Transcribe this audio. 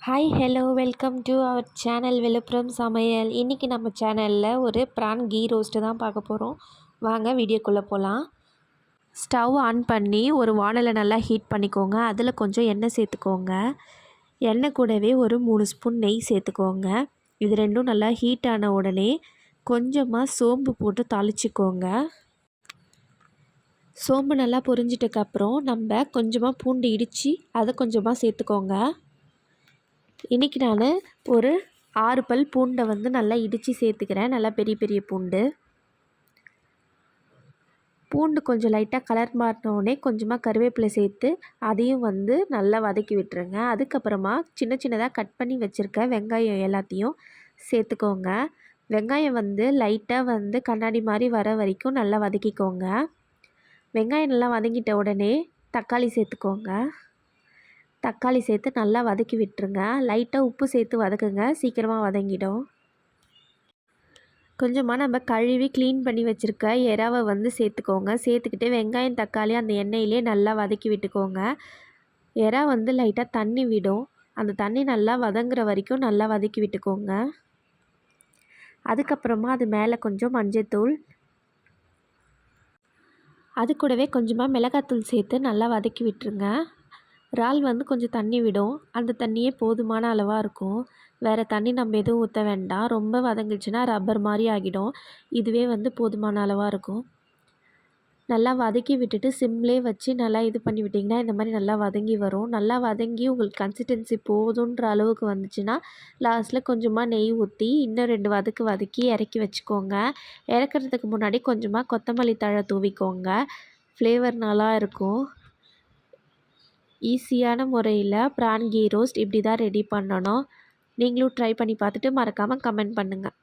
Hi hello welcome to our channel Villupuram சமையல். இன்றைக்கி நம்ம சேனலில் ஒரு ப்ரான் கீ ரோஸ்ட்டு தான் பார்க்க போகிறோம். வாங்க வீடியோக்குள்ளே போகலாம். ஸ்டவ் ஆன் பண்ணி ஒரு வானலை நல்லா ஹீட் பண்ணிக்கோங்க. அதில் கொஞ்சம் எண்ணெய் சேர்த்துக்கோங்க. எண்ணெய் கூடவே ஒரு 3 ஸ்பூன் நெய் சேர்த்துக்கோங்க. இது ரெண்டும் நல்லா ஹீட் ஆன உடனே கொஞ்சமாக சோம்பு போட்டு தாளிச்சிக்கோங்க. சோம்பு நல்லா பொரிஞ்சிட்டக்கப்புறம் நம்ம கொஞ்சமாக பூண்டு இடித்து அதை கொஞ்சமாக சேர்த்துக்கோங்க. இன்றைக்கி நான் ஒரு 6 பல் பூண்டை நல்லா இடித்து சேர்த்துக்கிறேன். நல்லா பெரிய பெரிய பூண்டு. பூண்டு கொஞ்சம் லைட்டாக கலர் மாறினோடனே கொஞ்சமாக கருவேப்பிலை சேர்த்து அதையும் நல்லா வதக்கி விட்டுருங்க. அதுக்கப்புறமா சின்ன சின்னதாக கட் பண்ணி வச்சுருக்க வெங்காயம் எல்லாத்தையும் சேர்த்துக்கோங்க. வெங்காயம் லைட்டாக கண்ணாடி மாதிரி வர வரைக்கும் நல்லா வதக்கிக்கோங்க. வெங்காயம் நல்லா வதங்கிட்ட உடனே தக்காளி சேர்த்துக்கோங்க. தக்காளி சேர்த்து நல்லா வதக்கி விட்டுருங்க. லைட்டாக உப்பு சேர்த்து வதக்குங்க, சீக்கிரமாக வதங்கிடும். கொஞ்சமாக நம்ம கழுவி க்ளீன் பண்ணி வச்சுருக்க எறாவை சேர்த்துக்கோங்க. சேர்த்துக்கிட்டு வெங்காயம் தக்காளி அந்த எண்ணெயிலே நல்லா வதக்கி விட்டுக்கோங்க. எறா லைட்டாக தண்ணி விடும். அந்த தண்ணி நல்லா வதங்குற வரைக்கும் நல்லா வதக்கி விட்டுக்கோங்க. அதுக்கப்புறமா அது மேலே கொஞ்சம் மஞ்சள்தூள், அது கூடவே கொஞ்சமாக மிளகாத்தூள் சேர்த்து நல்லா வதக்கி விட்டுருங்க. இறால் கொஞ்சம் தண்ணி விடும். அந்த தண்ணியே போதுமான அளவாக இருக்கும். வேறு தண்ணி நம்ம எதுவும் ஊற்ற வேண்டாம். ரொம்ப வதங்கிச்சுன்னா ரப்பர் மாதிரி ஆகிடும். இதுவே போதுமான அளவாக இருக்கும். நல்லா வதக்கி விட்டுட்டு சிம்லே வச்சு நல்லா இது பண்ணி விட்டிங்கன்னா இந்த மாதிரி நல்லா வதங்கி வரும். நல்லா வதங்கி உங்களுக்கு கன்சிஸ்டன்சி போதுன்ற அளவுக்கு வந்துச்சுன்னா லாஸ்ட்டில் கொஞ்சமாக நெய் ஊற்றி இன்னும் 2 வதக்கி இறக்கி வச்சுக்கோங்க. இறக்குறதுக்கு முன்னாடி கொஞ்சமாக கொத்தமல்லி தழை தூவிக்கோங்க. ஃப்ளேவர் நல்லா இருக்கும். ஈஸியான முறையில் ப்ரான் கீ ரோஸ்ட் இப்படி தான் ரெடி பண்ணணும். நீங்களும் ட்ரை பண்ணி பார்த்துட்டு மறக்காமல் கமெண்ட் பண்ணுங்கள்.